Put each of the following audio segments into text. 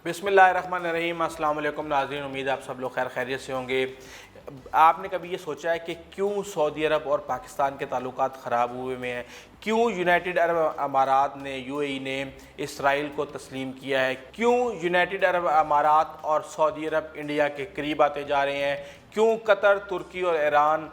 बिस्मिल्लाहिर्रहमानिर्रहीम। अस्सलाम वालेकुम नाज़रीन, उम्मीद है आप सब लोग खैर खैरियत से होंगे। आपने कभी ये सोचा है कि क्यों सऊदी अरब और पाकिस्तान के ताल्लुकात ख़राब हुए में हैं? क्यों यूनाइटेड अरब अमारात ने यूएई ने इसराइल को तस्लीम किया है? क्यों यूनाइटेड अरब अमारात और सऊदी अरब इंडिया के करीब आते जा रहे हैं? क्यों कतर, तुर्की और ईरान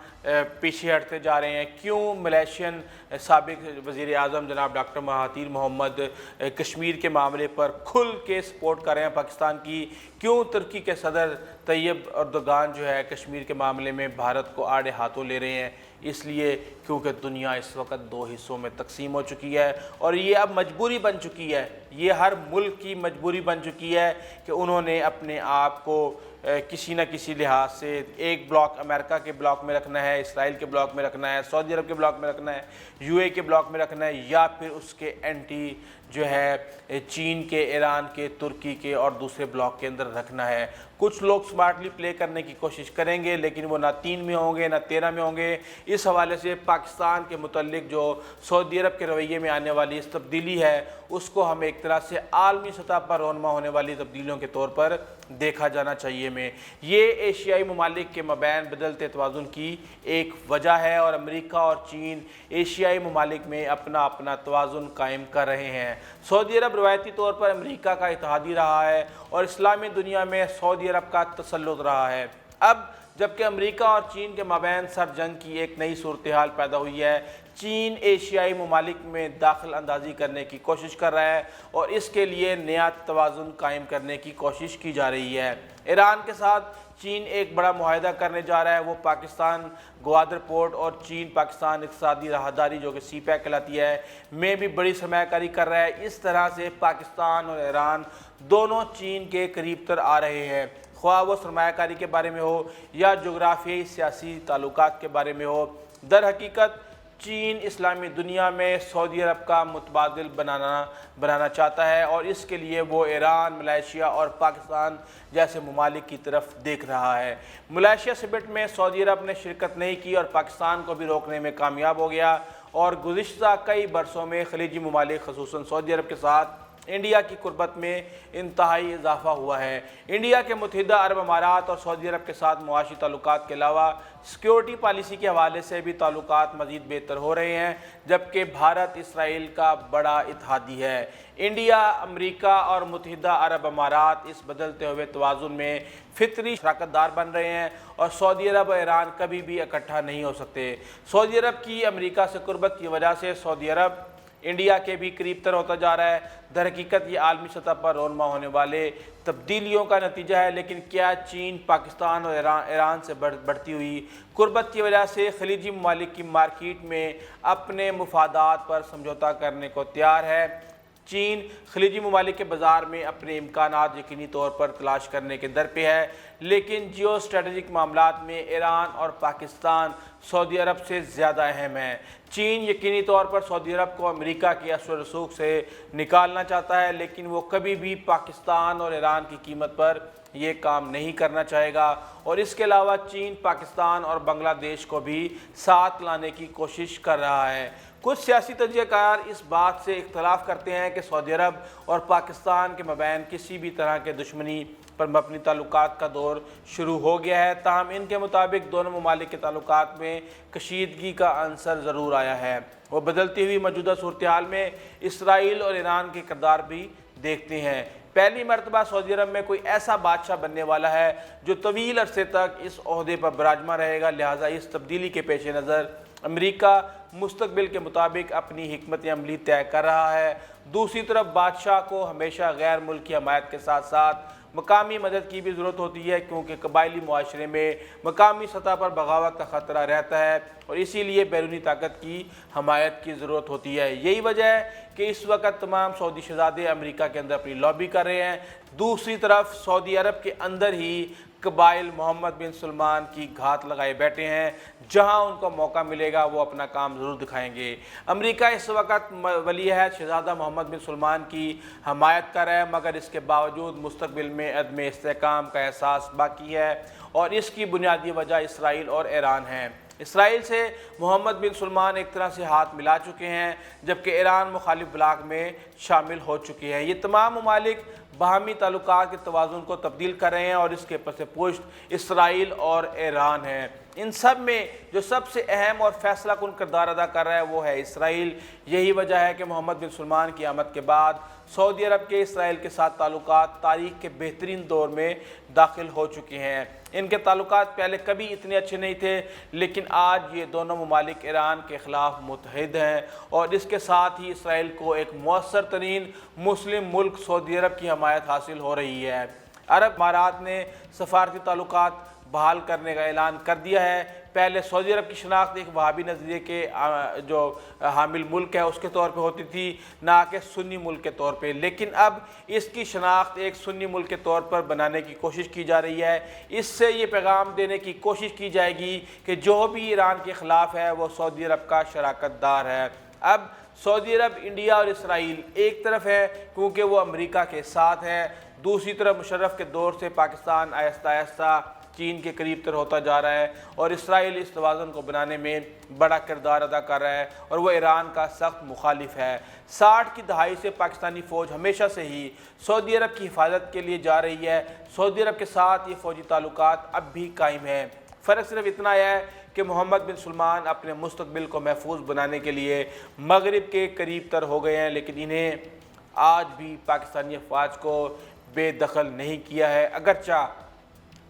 पीछे हटते जा रहे हैं? क्यों मलेशियन साबिक वज़ीर आज़म जनाब डॉक्टर महातीर मोहम्मद कश्मीर के मामले पर खुल के सपोर्ट कर रहे हैं पाकिस्तान की? क्यों तुर्की के सदर तैयब अर्दोगान जो है कश्मीर के मामले में भारत को आड़े हाथों ले रहे हैं? इसलिए क्योंकि दुनिया इस वक्त दो हिस्सों में तकसीम हो चुकी है और ये अब मजबूरी बन चुकी है, ये हर मुल्क की मजबूरी बन चुकी है कि उन्होंने अपने आप को किसी न किसी लिहाज से एक ब्लॉक अमेरिका के ब्लॉक में रखना है, इसराइल के ब्लॉक में रखना है, सऊदी अरब के ब्लॉक में रखना है, यूएई के ब्लॉक में रखना है, या फिर उसके एंटी जो है चीन के, ईरान के, तुर्की के और दूसरे ब्लॉक के अंदर रखना है। कुछ लोग स्मार्टली प्ले करने की कोशिश करेंगे लेकिन वो ना 3 में होंगे ना 13 में होंगे। इस हवाले से पाकिस्तान के मुतल्लिक जो सऊदी अरब के रवैये में आने वाली इस तब्दीली है उसको हमें एक तरह से आलमी सतह पर रोनमा होने वाली तब्दीलियों के तौर पर देखा जाना चाहिए। में ये एशियाई ममालिक के मबैन बदलते तवाज़ुन की एक वजह है और अमेरिका और चीन एशियाई ममालिक में अपना अपना तवाज़ुन कायम कर रहे हैं। सऊदी अरब रवायती तौर पर अमेरिका का इत्तेहादी रहा है और इस्लामी दुनिया में सऊदी अरब का तसल्लुत रहा है। अब जबकि अमेरिका और चीन के मबैन सर जंग की एक नई सूरत हाल पैदा हुई है, चीन एशियाई ममालिक में दाखिल अंदाजी करने की कोशिश कर रहा है और इसके लिए नया तवाज़ुन कायम करने की कोशिश की जा रही है। ईरान के साथ चीन एक बड़ा मुआहदा करने जा रहा है, वो पाकिस्तान ग्वादर पोर्ट और चीन पाकिस्तान इक़्तिसादी राहदारी जो कि सीपैक कहलाती है में भी बड़ी सरमायाकारी कर रहा है। इस तरह से पाकिस्तान और ईरान दोनों चीन के करीब तर आ रहे हैं, ख्वाह वो सरमायाकारी के बारे में हो या जोग्राफियाई सियासी ताल्लुकात के बारे में हो। दर हकीकत चीन इस्लामी दुनिया में सऊदी अरब का मुतबादिल बनाना चाहता है और इसके लिए वो ईरान, मलेशिया और पाकिस्तान जैसे ममालिक की तरफ देख रहा है। मलेशिया समिट में सऊदी अरब ने शिरकत नहीं की और पाकिस्तान को भी रोकने में कामयाब हो गया और गुज़िश्ता कई बरसों में खलीजी ममालिक ख़ुसूसन सऊदी अरब के साथ इंडिया की कुर्बत में इंतहाई इजाफा हुआ है। इंडिया के मुत्तहिदा अरब अमारात और सऊदी अरब के साथ मुआशी ताल्लुकात के अलावा सिक्योरिटी पॉलिसी के हवाले से भी ताल्लुकात मज़ीद बेहतर हो रहे हैं, जबकि भारत इसराइल का बड़ा इत्तेहादी है। इंडिया, अमेरिका और मुत्तहिदा अरब अमारात इस बदलते हुए तवाज़ुन में फितरी शराकतदार बन रहे हैं और सऊदी अरब और ईरान कभी भी इकट्ठा नहीं हो सकते। सऊदी अरब की अमेरिका से कुर्बत की वजह से सऊदी अरब इंडिया के भी करीब तर होता जा रहा है। दर हकीकत ये आलमी सतह पर रोनमा होने वाले तब्दीलियों का नतीजा है, लेकिन क्या चीन, पाकिस्तान और ईरान से बढ़ती हुई कुर्बत की वजह से खलीजी ममालिक की मार्केट में अपने मुफादात पर समझौता करने को तैयार है? चीन खलीजी ममालिक के बाज़ार में अपने इम्कानात यकीनी तौर पर तलाश करने के दर पे है, लेकिन जियो स्ट्रेटजिक मामलात में ईरान और पाकिस्तान सऊदी अरब से ज़्यादा अहम है। चीन यकीनी तौर पर सऊदी अरब को अमेरिका की असर रसूख से निकालना चाहता है, लेकिन वो कभी भी पाकिस्तान और ईरान की कीमत पर ये काम नहीं करना चाहेगा और इसके अलावा चीन पाकिस्तान और बांग्लादेश को भी साथ लाने की कोशिश कर रहा है। कुछ सियासी तज्ज़ियाकार इस बात से इख्तलाफ करते हैं कि सऊदी अरब और पाकिस्तान के मबैन किसी भी तरह के दुश्मनी पर मबनी ताल्लुकात का दौर शुरू हो गया है। ताहम इनके मुताबिक दोनों ममालिक के ताल्लुकात में कशीदगी का अंसर ज़रूर आया है। वो बदलती हुई मौजूदा सूरत हाल में इसराइल और ईरान के किरदार भी देखते हैं। पहली मरतबा सऊदी अरब में कोई ऐसा बादशाह बनने वाला है जो तवील अरसे तक इस ओहदे पर विराजमान रहेगा, लिहाजा इस तब्दीली के पेश नज़र अमेरिका मुस्तकबिल के मुताबिक अपनी हिकमत अमली तय कर रहा है। दूसरी तरफ बादशाह को हमेशा गैर मुल्की हमायत के साथ साथ मकामी मदद की भी ज़रूरत होती है, क्योंकि कबायली मुआशरे में मकामी सतह पर बगावत का ख़तरा रहता है और इसीलिए बैरूनी ताकत की हमायत की ज़रूरत होती है। यही वजह है कि इस वक्त तमाम सऊदी शहज़ादे अमेरिका के अंदर अपनी लॉबी कर रहे हैं। दूसरी तरफ सऊदी अरब के अंदर ही कबाइल मोहम्मद बिन सलमान की घात लगाए बैठे हैं, जहां उनको मौका मिलेगा वो अपना काम ज़रूर दिखाएंगे। अमेरिका इस वक्त वली अहद शहज़ादा मोहम्मद बिन सलमान की हमायत कर रहा है, मगर इसके बावजूद मुस्तकबिल में अदम इस्तेहकाम का एहसास बाकी है और इसकी बुनियादी वजह इसराइल और ईरान है। اسرائیل سے محمد بن سلمان ایک طرح سے ہاتھ ملا چکے ہیں، جبکہ ایران مخالف بلاک میں شامل ہو چکی ہے۔ یہ تمام ممالک باہمی تعلقات کے توازن کو تبدیل کر رہے ہیں اور اس کے پس پشت اسرائیل اور ایران ہے۔ ان سب میں جو سب سے اہم اور فیصلہ کن کردار ادا کر رہا ہے وہ ہے اسرائیل۔ یہی وجہ ہے کہ محمد بن سلمان کی آمد کے بعد سعودی عرب کے اسرائیل کے ساتھ تعلقات تاریخ کے بہترین دور میں داخل ہو چکے ہیں۔ ان کے تعلقات پہلے کبھی اتنے اچھے نہیں تھے، لیکن آج یہ دونوں ممالک ایران کے خلاف متحد ہیں اور اس کے ساتھ ہی اسرائیل کو ایک مؤثر ترین مسلم ملک سعودی عرب کی حمایت حاصل ہو رہی ہے۔ عرب امارات نے سفارتی تعلقات بحال کرنے کا اعلان کر دیا ہے۔ پہلے سعودی عرب کی شناخت ایک وہابی نظریے کے جو حامل ملک ہے اس کے طور پہ ہوتی تھی، نہ کہ سنی ملک کے طور پہ، لیکن اب اس کی شناخت ایک سنی ملک کے طور پر بنانے کی کوشش کی جا رہی ہے۔ اس سے یہ پیغام دینے کی کوشش کی جائے گی کہ جو بھی ایران کے خلاف ہے وہ سعودی عرب کا شراکت دار ہے۔ اب سعودی عرب، انڈیا اور اسرائیل ایک طرف ہے کیونکہ وہ امریکہ کے ساتھ ہے، دوسری طرف مشرف کے دور سے پاکستان آہستہ آہستہ چین کے قریب تر ہوتا جا رہا ہے اور اسرائیل اس توازن کو بنانے میں بڑا کردار ادا کر رہا ہے اور وہ ایران کا سخت مخالف ہے۔ 60 کی دہائی سے پاکستانی فوج ہمیشہ سے ہی سعودی عرب کی حفاظت کے لیے جا رہی ہے۔ سعودی عرب کے ساتھ یہ فوجی تعلقات اب بھی قائم ہیں۔ فرق صرف اتنا ہے کہ محمد بن سلمان اپنے مستقبل کو محفوظ بنانے کے لیے مغرب کے قریب تر ہو گئے ہیں، لیکن انہیں آج بھی پاکستانی افواج کو بے دخل نہیں کیا ہے۔ اگرچہ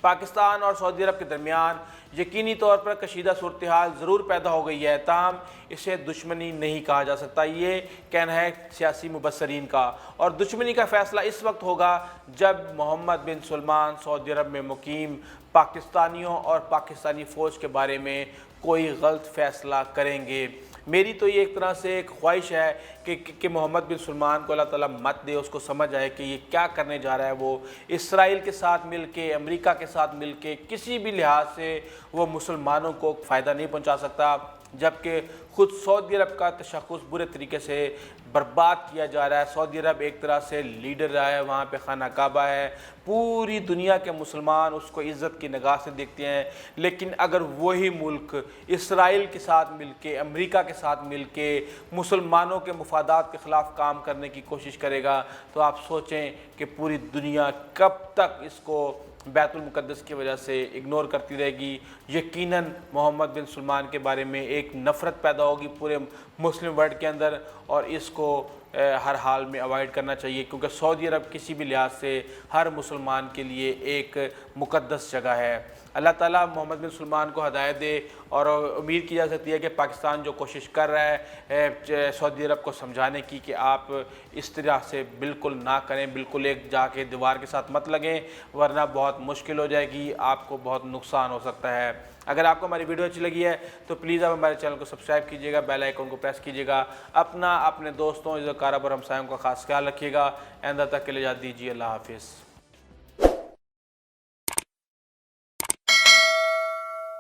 پاکستان اور سعودی عرب کے درمیان یقینی طور پر کشیدہ صورتحال ضرور پیدا ہو گئی ہے، تاہم اسے دشمنی نہیں کہا جا سکتا، یہ کہنا ہے سیاسی مبصرین کا، اور دشمنی کا فیصلہ اس وقت ہوگا جب محمد بن سلمان سعودی عرب میں مقیم پاکستانیوں اور پاکستانی فوج کے بارے میں کوئی غلط فیصلہ کریں گے۔ میری تو یہ ایک طرح سے ایک خواہش ہے کہ محمد بن سلمان کو اللہ تعالیٰ مت دے، اس کو سمجھ آئے کہ یہ کیا کرنے جا رہا ہے۔ وہ اسرائیل کے ساتھ مل کے، امریکہ کے ساتھ مل کے کسی بھی لحاظ سے وہ مسلمانوں کو فائدہ نہیں پہنچا سکتا، جبکہ خود سعودی عرب کا تشخص برے طریقے سے برباد کیا جا رہا ہے۔ سعودی عرب ایک طرح سے لیڈر رہا ہے، وہاں پہ خانہ کعبہ ہے، پوری دنیا کے مسلمان اس کو عزت کی نگاہ سے دیکھتے ہیں، لیکن اگر وہی ملک اسرائیل کے ساتھ مل کے، امریکہ کے ساتھ مل کے مسلمانوں کے مفادات کے خلاف کام کرنے کی کوشش کرے گا تو آپ سوچیں کہ پوری دنیا کب تک اس کو بیت المقدس کی وجہ سے اگنور کرتی رہے گی۔ یقیناً محمد بن سلمان کے بارے میں ایک نفرت پیدا ہوگی پورے مسلم ورلڈ کے اندر، اور اس کو ہر حال میں اوائڈ کرنا چاہیے، کیونکہ سعودی عرب کسی بھی لحاظ سے ہر مسلمان کے لیے ایک مقدس جگہ ہے۔ اللہ تعالیٰ محمد بن سلمان کو ہدایت دے، اور امید کی جا سکتی ہے کہ پاکستان جو کوشش کر رہا ہے سعودی عرب کو سمجھانے کی کہ آپ اس طرح سے بالکل نہ کریں، بالکل ایک جا کے دیوار کے ساتھ مت لگیں، ورنہ بہت مشکل ہو جائے گی، آپ کو بہت نقصان ہو سکتا ہے۔ اگر آپ کو ہماری ویڈیو اچھی لگی ہے تو پلیز آپ ہمارے چینل کو سبسکرائب کیجیے گا، بیل آئیکن کو پریس کیجیے گا، اپنے دوستوں، عزیز و اقارب اور ہمسایوں کا خاص خیال رکھیے گا۔ آئندہ تک کے لیے اجازت دیجیے، اللہ حافظ۔